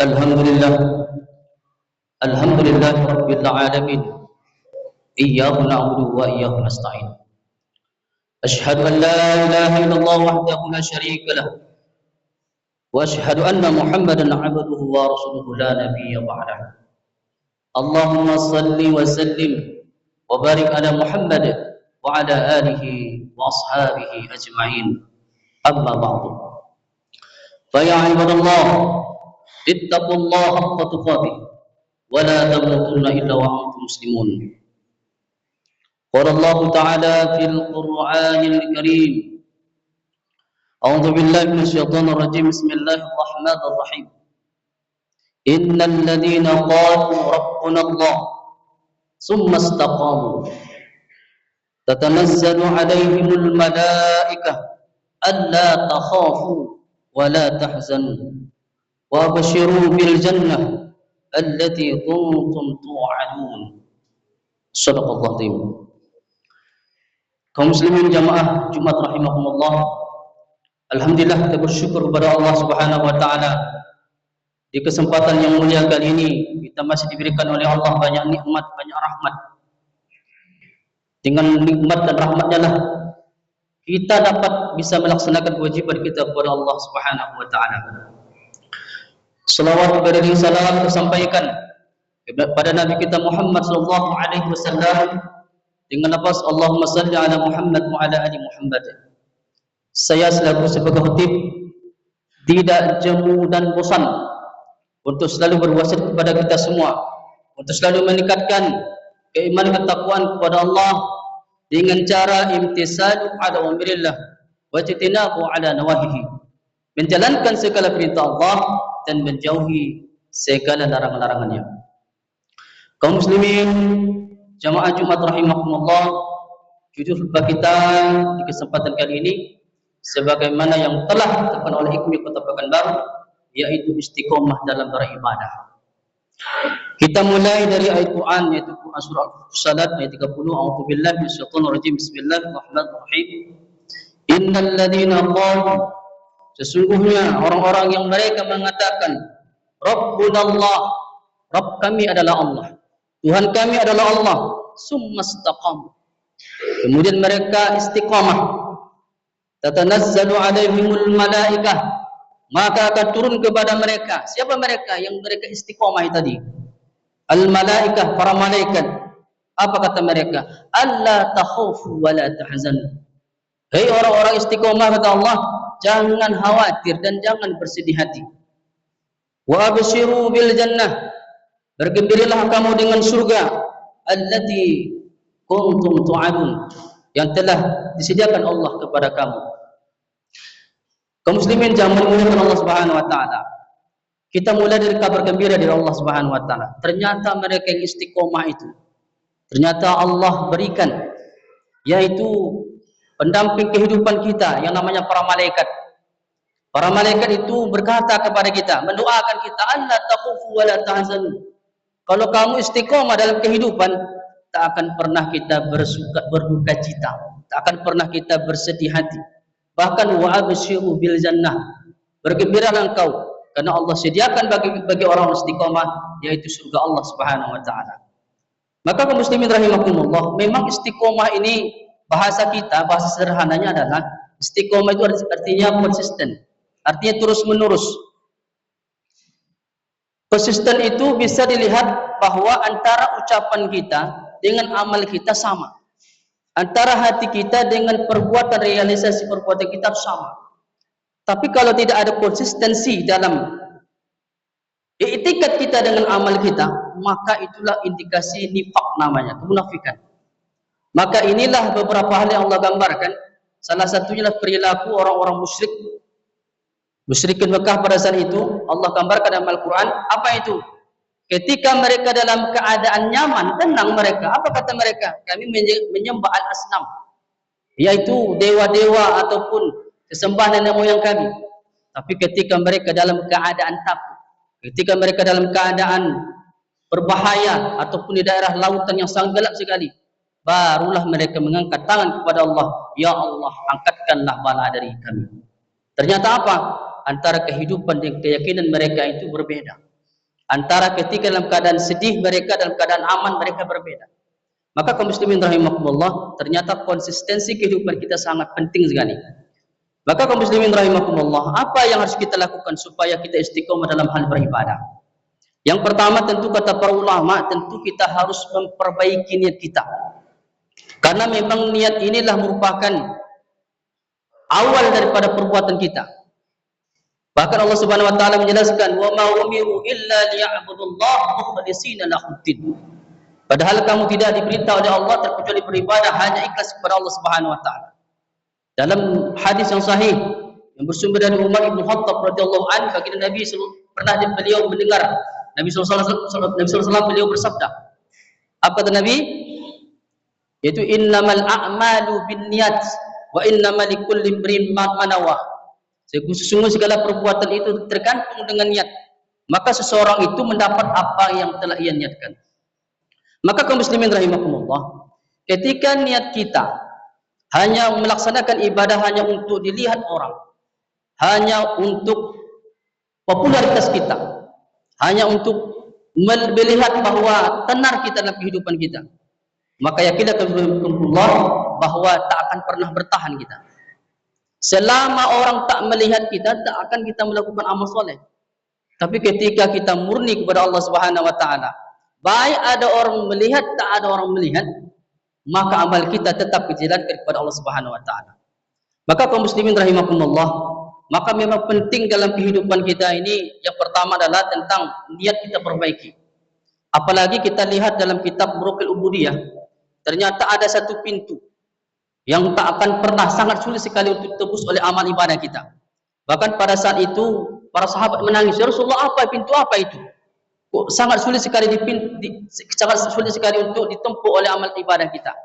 Alhamdulillah, Alhamdulillah Rabbil Alamin. Iyyahu na'budu wa iyyahu nasta'in. Ashhadu an la ilaha illallah wahdahu la syarika lah. Wa ashhadu anna Muhammadan 'abduhu wa rasuluhu la nabiyya ba'dah. Allahumma salli wa sallim wa barik ala Muhammad wa ala alihi wa ashabihi ajma'in. Amma ba'du. Fa ya ibadallah, ittaqullaha haqqa tuqatih wa la tamutunna illa wa antum muslimun. Qala Allah Ta'ala fil Qur'anil Karim. A'udzu billahi minasyaitonir rajim. Bismillahir rahim. Innal ladzina qalu rabbuna Allah tsumma istaqamu tatanazzalu 'alaihimul malaikah alla takhafu wa la tahzanu wa abshiru bil jannah allati kuntum tu'adun. Shadaqallahu azim. Kaum muslimin jamaah Jumat rahimakumullah. Alhamdulillah, kita bersyukur kepada Allah Subhanahu wa taala di kesempatan yang mulia kali ini kita masih diberikan oleh Allah banyak nikmat, banyak rahmat. Dengan nikmat dan rahmatnya lah kita dapat bisa melaksanakan kewajiban kita kepada Allah Subhanahu wa taala. Selawat dan salam tersampaikan kepada Nabi kita Muhammad sallallahu alaihi wasallam dengan lafaz Allahumma salli ala Muhammad wa ala ali Muhammad. Saya selaku sebagai khatib tidak jemu dan bosan untuk selalu berwasiat kepada kita semua untuk selalu meningkatkan keimanan ketakwaan kepada Allah dengan cara imtisalu ala amrillah wa ijtinabu ala nawahihi, menjalankan segala perintah Allah dan menjauhi segala larangan-larangannya. Kaum muslimin jamaah Jumat rahimakumullah, judul khutbah kita di kesempatan kali ini sebagaimana yang telah ditetapkan oleh Hikmi Kota Pekanbaru, yaitu istiqomah dalam beribadah. Kita mulai dari ayat Quran, yaitu Quran surah Al-Fussilat ayat 30. A'udzubillahi minasyaitonir rajim. Bismillahirrahmanirrahim. Innal ladzina qalu, sesungguhnya orang-orang yang mereka mengatakan Rabbunallah, Rabb kami adalah Allah, Tuhan kami adalah Allah, summastaqam, kemudian mereka istiqamah, tatanazzalu alaihimul malaikah, maka akan turun kepada mereka. Siapa mereka yang mereka istiqamah tadi? Al malaikah, para malaikat. Apa kata mereka? Alla takhafu wa la tahzanu. Hei orang-orang istiqamah, kata Allah, jangan khawatir dan jangan bersedih hati. Wa abshiru bil jannah, bergembiralah kamu dengan surga allati kuntum tu'adun, yang telah disediakan Allah kepada kamu. Kaum muslimin jangan memuliakan Allah Subhanahu wa taala. Kita mulai dari kabar gembira dari Allah Subhanahu wa taala. Ternyata mereka yang istiqomah itu, ternyata Allah berikan, yaitu pendamping kehidupan kita yang namanya para malaikat. Para malaikat itu berkata kepada kita, mendoakan kita, alla takhufu wa la tahzanu. Kalau kamu istiqomah dalam kehidupan, tak akan pernah kita berduka cita, tak akan pernah kita bersedih hati. Bahkan wa abshiru bil jannah, bergembiralah engkau karena Allah sediakan bagi orang istiqomah, yaitu surga Allah Subhanahu wa taala. Maka kaum muslimin rahimakumullah, memang istiqomah ini bahasa kita, bahasa sederhananya adalah istiqomah itu artinya konsisten, artinya terus menerus. Konsisten itu bisa dilihat bahwa antara ucapan kita dengan amal kita sama, antara hati kita dengan perbuatan, realisasi perbuatan kita sama. Tapi kalau tidak ada konsistensi dalam i'tikad kita dengan amal kita, maka itulah indikasi nifaq namanya, kemunafikan. Maka inilah beberapa hal yang Allah gambarkan. Salah satunya adalah perilaku orang-orang musyrik, musyrikin Mekah pada saat itu. Allah gambarkan dalam Al-Quran. Apa itu? Ketika mereka dalam keadaan nyaman, tenang mereka. Apa kata mereka? Kami menyembah al-asnam, yaitu dewa-dewa ataupun kesembahan nenek moyang kami. Tapi ketika mereka dalam keadaan takut, ketika mereka dalam keadaan berbahaya ataupun di daerah lautan yang sangat gelap sekali, barulah mereka mengangkat tangan kepada Allah, ya Allah, angkatkanlah bala dari kami. Ternyata apa? Antara kehidupan dan keyakinan mereka itu berbeda. Antara ketika dalam keadaan sedih mereka, dalam keadaan aman mereka berbeda. Maka kaum muslimin rahimakumullah, ternyata konsistensi kehidupan kita sangat penting sekali. Maka kaum muslimin rahimakumullah, apa yang harus kita lakukan supaya kita istiqomah dalam hal beribadah? Yang pertama tentu kata para ulama, tentu kita harus memperbaiki niat kita. Karena memang niat inilah merupakan awal daripada perbuatan kita. Bahkan Allah Subhanahu wa taala menjelaskan, "Wa ma umiru illa liya'budullaha mukhlishina lahu-d-din." Padahal kamu tidak diperintah oleh Allah terkecuali beribadah hanya ikhlas kepada Allah Subhanahu wa taala. Dalam hadis yang sahih yang bersumber dari Umar bin Khattab radhiyallahu anhu, baginda Nabi pernah beliau mendengar Nabi sallallahu alaihi wasallam beliau bersabda. Apa kata Nabi? Yaitu innamal a'malu binniyat wa innamal likulli imrin ma nawa. Sesungguhnya segala perbuatan itu tergantung dengan niat. Maka seseorang itu mendapat apa yang telah ia niatkan. Maka kaum muslimin rahimakumullah, ketika niat kita hanya melaksanakan ibadah hanya untuk dilihat orang, hanya untuk popularitas kita, hanya untuk melihat bahwa tenar kita dalam kehidupan kita, maka yakinlah Allah bahwa tak akan pernah bertahan kita. Selama orang tak melihat kita, tak akan kita melakukan amal soleh. Tapi ketika kita murni kepada Allah Subhanahu wa taala, baik ada orang melihat, tak ada orang melihat, maka amal kita tetap dijalankan kepada Allah Subhanahu wa taala. Maka kaum muslimin rahimakumullah, maka memang penting dalam kehidupan kita ini yang pertama adalah tentang niat kita perbaiki. Apalagi kita lihat dalam kitab Burukul Ubudiyah, ternyata ada satu pintu yang tak akan pernah, sangat sulit sekali untuk tebus oleh amal ibadah kita. Bahkan pada saat itu para sahabat menangis, "Ya Rasulullah, apa pintu apa itu? Kok sangat sulit sekali sangat sulit sekali untuk ditempuh oleh amal ibadah kita."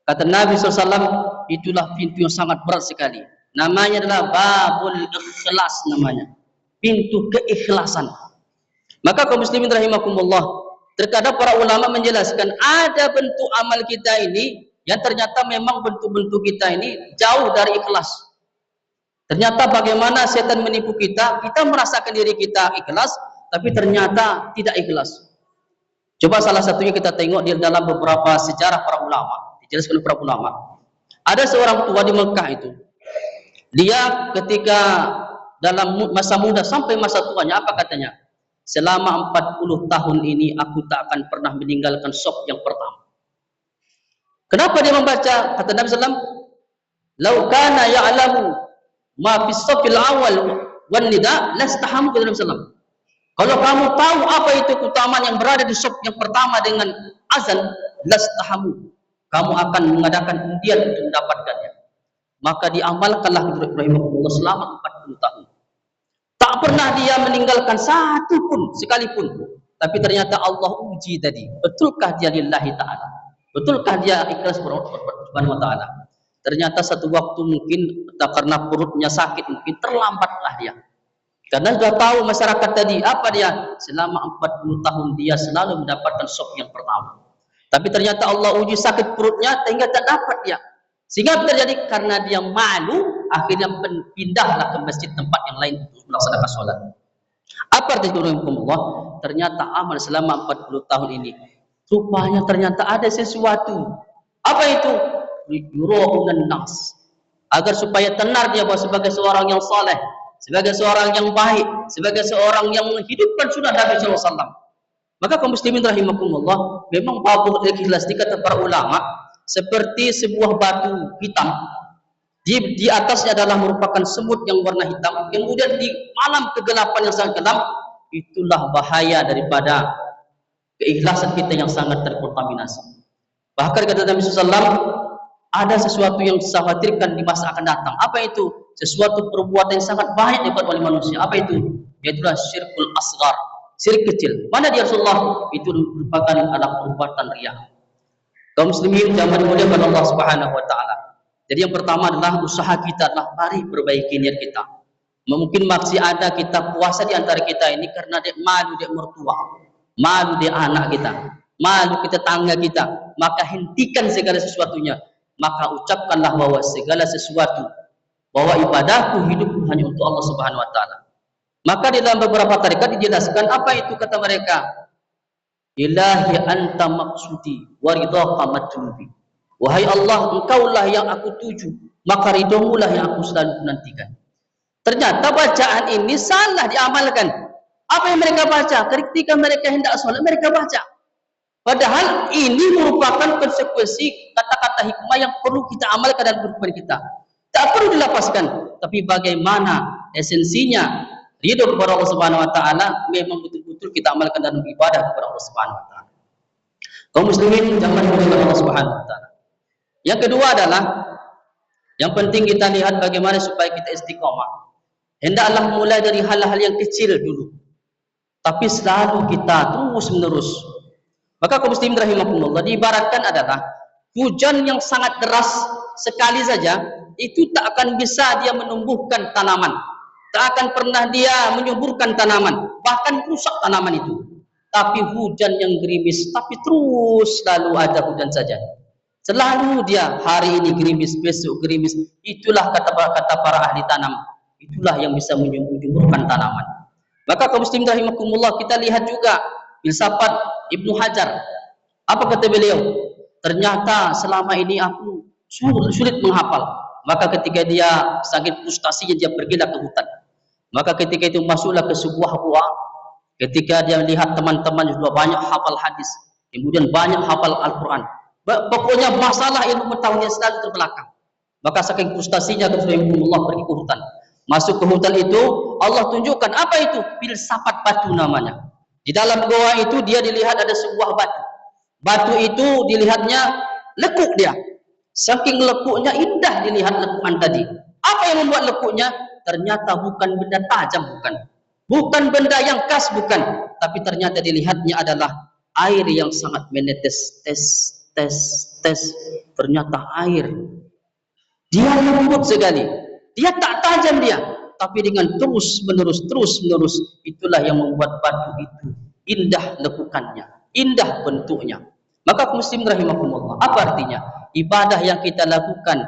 Kata Nabi SAW, itulah pintu yang sangat berat sekali. Namanya adalah babul ikhlas, namanya pintu keikhlasan. Maka kaum muslimin rahimakumullah, terkadang para ulama menjelaskan ada bentuk amal kita ini yang ternyata memang bentuk-bentuk kita ini jauh dari ikhlas. Ternyata bagaimana setan menipu kita, kita merasakan diri kita ikhlas, tapi ternyata tidak ikhlas. Coba salah satunya kita tengok di dalam beberapa sejarah para ulama, dijelaskan para ulama. Ada seorang tua di Mekah itu, dia ketika dalam masa muda sampai masa tuanya, apa katanya? Selama 40 tahun ini aku tak akan pernah meninggalkan shop yang pertama. Kenapa dia membaca? Kata Nabi SAW, "Lau kana ya'lamu ma fis safil awal wan nida lastahamu." Kata Nabi SAW, kalau kamu tahu apa itu keutamaan yang berada di shop yang pertama dengan azan, lastahamu, kamu akan mengadakan undian untuk mendapatkannya. Maka diamalkanlah rahimahullah selama 40 tahun. Tak pernah dia meninggalkan satu pun sekalipun. Tapi ternyata Allah uji tadi, betulkah dia lillahi ta'ala? Betulkah dia ikhlas Subhanahu wa ta'ala? Ternyata satu waktu mungkin karena perutnya sakit, mungkin terlambatlah dia. Karena sudah tahu masyarakat tadi, apa dia? Selama 40 tahun dia selalu mendapatkan shop yang pertama. Tapi ternyata Allah uji sakit perutnya sehingga tak dapat dia. Sehingga terjadi karena dia malu, akhirnya pindahlah ke masjid tempat yang lain untuk melaksanakan sholat. Apa artinya Allah? Ternyata amal selama 40 tahun ini, rupanya ternyata ada sesuatu. Apa itu? Yura'unan nas. Agar supaya tenar dia bahwa sebagai seorang yang saleh, sebagai seorang yang baik, sebagai seorang yang menghidupkan sunnah Nabi SAW. Maka kaum muslimin rahimakumullah, memang babul ikhlas dikata para ulama seperti sebuah batu hitam. Di atasnya adalah merupakan semut yang warna hitam. Kemudian di malam kegelapan yang sangat gelap, itulah bahaya daripada keikhlasan kita yang sangat terkontaminasi. Bahkan kata Nabi SAW, ada sesuatu yang dikhawatirkan di masa akan datang. Apa itu? Sesuatu perbuatan yang sangat baik dibuat oleh manusia. Apa itu? Yaitulah syirkul asghar, syirik kecil. Mana dia Rasulullah? Itu merupakan adalah perbuatan riya. Kaum muslimin yang dimuliakan Allah Subhanahu wa taala. Jadi yang pertama adalah usaha kita adalah mari perbaiki niat kita. Mungkin masih ada kita puasa di antara kita ini karena dia malu dia mertua, malu dia anak kita, malu kita tangga kita. Maka hentikan segala sesuatunya. Maka ucapkanlah bahwa segala sesuatu bahwa ibadahku, hidupku hanya untuk Allah Subhanahu wa taala. Maka di dalam beberapa tarekat dijelaskan apa itu kata mereka? Ilahi anta maqsudi wa ridhaqa matlubi. Wahai Allah, engkaulah yang aku tuju, maka ridhamu lah yang aku selalu nantikan. Ternyata bacaan ini salah diamalkan. Apa yang mereka baca? Ketika mereka hendak sholat, mereka baca. Padahal ini merupakan konsekuensi kata-kata hikmah yang perlu kita amalkan dalam kehidupan kita. Tak perlu dilapaskan, tapi bagaimana esensinya ridho kepada Allah Subhanahu wa taala memang betul-betul kita amalkan dalam ibadah kepada Allah Subhanahu wa taala. Kaum muslimin jangan melupakan Allah Subhanahu wa taala. Yang kedua adalah yang penting kita lihat bagaimana supaya kita istiqomah. Hendaklah mulai dari hal-hal yang kecil dulu, tapi selalu kita terus menerus. Maka kaum muslimin rahimakumullah, diibaratkan adalah hujan yang sangat deras sekali saja itu tak akan bisa dia menumbuhkan tanaman, tak akan pernah dia menyuburkan tanaman, bahkan rusak tanaman itu. Tapi hujan yang gerimis, tapi terus selalu ada hujan saja, selalu dia hari ini gerimis, besok gerimis. Itulah kata para ahli tanam, itulah yang bisa menyuburkan tanaman. Maka kaum muslimin rahimakumullah, kita lihat juga filsafat Ibnu Hajar. Apa kata beliau? Ternyata selama ini aku sulit menghafal. Maka ketika dia sakit frustasinya, dia pergilah ke hutan. Maka ketika itu masuklah ke sebuah gua. Ketika dia lihat teman-teman sudah banyak hafal hadis, kemudian banyak hafal Al-Quran, pokoknya masalah ilmu pengetahuan selalu terbelakang. Maka saking frustasinya Allah pergi ke hutan. Masuk ke hutan itu, Allah tunjukkan apa itu? Filsafat batu namanya. Di dalam goa itu dia dilihat ada sebuah batu. Batu itu dilihatnya lekuk dia. Saking lekuknya, indah dilihat lekukan tadi. Apa yang membuat lekuknya? Ternyata bukan benda tajam, bukan benda yang khas, bukan. Tapi ternyata dilihatnya adalah air yang sangat menetes, tes. Ternyata air. Dia lembut sekali. Dia tak tajam dia. Tapi dengan terus menerus, itulah yang membuat batu itu indah lekukannya, indah bentuknya. Maka muslim rahimakumullah, apa artinya? Ibadah yang kita lakukan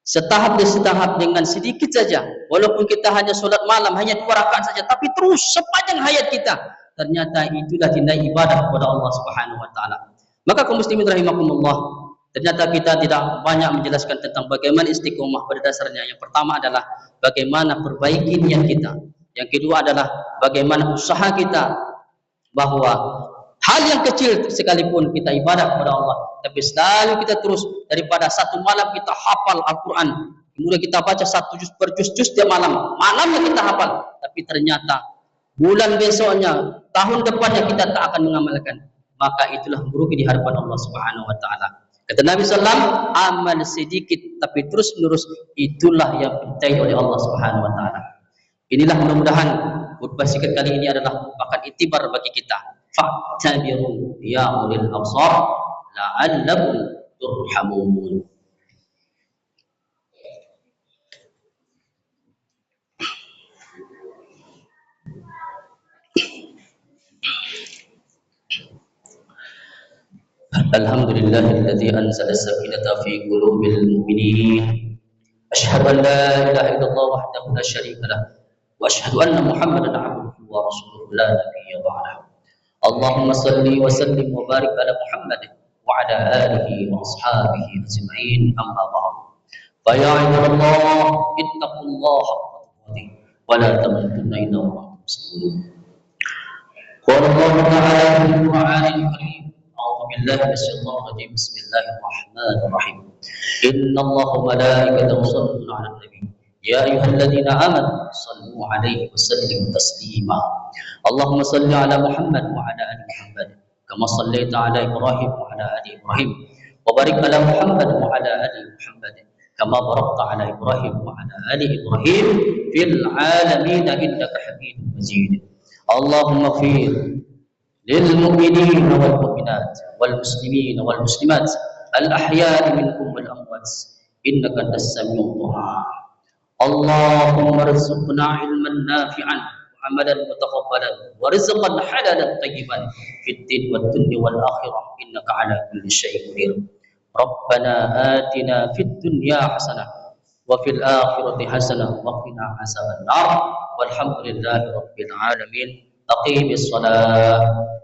setahap demi setahap dengan sedikit saja, walaupun kita hanya solat malam, hanya 2 rakaat saja, tapi terus sepanjang hayat kita, ternyata itulah dinilai ibadah kepada Allah Subhanahu wa taala. Maka kaum muslimin rahimakumullah, ternyata kita tidak banyak menjelaskan tentang bagaimana istiqomah pada dasarnya. Yang pertama adalah bagaimana perbaiki niat kita. Yang kedua adalah bagaimana usaha kita, bahwa hal yang kecil sekalipun kita ibadah kepada Allah, tapi selalu kita terus, daripada satu malam kita hafal Al-Quran, kemudian kita baca 1 juz per juz tiap malamnya kita hafal, tapi ternyata bulan besoknya, tahun depannya kita tak akan mengamalkan, maka itulah merugi di hadapan Allah Subhanahu wa taala. Kata Nabi sallallahu, amal sedikit tapi terus menerus, itulah yang dicintai oleh Allah Subhanahu wa taala. Inilah mudah-mudahan khutbah singkat kali ini adalah merupakan itibar bagi kita. Fa'tabiru ya ulil absar la'allakum turhamun. Alhamdulillahilladzi anzala as-sakinata fi qulubil mu'minin. Asyhadu an la ilaha illallah wahdahu la syarika lah. Wa asyhadu anna Muhammadan abduhu wa rasuluhu la nabiyya ba'dahu. Allahumma salli wa sallim wa barik ala Muhammad wa ala alihi wa ashabihi ajma'in, amma ba'd. Fa ya ibadallah, ittaqullaha haqqa tuqatih wa la tamutunna illa wa antum muslimun. Qala Allah ta'ala fil Qur'anil Karim, a'udzu billahi minasyaitonir rajim, bismillahir rahmanir rahim. Innallaha wa malaikatahu yusholluna 'alan nabi. Ya ayyuhalladzina amanu shallu 'alaihi wa sallimu taslima. Allahumma shalli 'ala Muhammad wa 'ala ali Muhammad kama shallaita 'ala Ibrahim wa 'ala ali Ibrahim wa barik 'ala Muhammad wa 'ala ali Muhammad kama barakta 'ala Ibrahim wa 'ala ali Ibrahim fil 'alamin innaka Hamidum Majid. Allahumma ighfir lil mu'minina wal mu'minat wal muslimina wal muslimat al ahya'i minhum wal amwat innaka antas samiul du'a. Allahumma rzuqna ilman nafi'an wa amalan mutaqabbalan wa rizqan halalan tayyiban fid din wad dunya wal akhirah innaka ala kulli syai'in qadir. Rabbana atina fid dunya hasanah wa fil akhirati hasanah wa qina azabannar. Walhamdulillahi rabbil alamin. Aqimis shalah.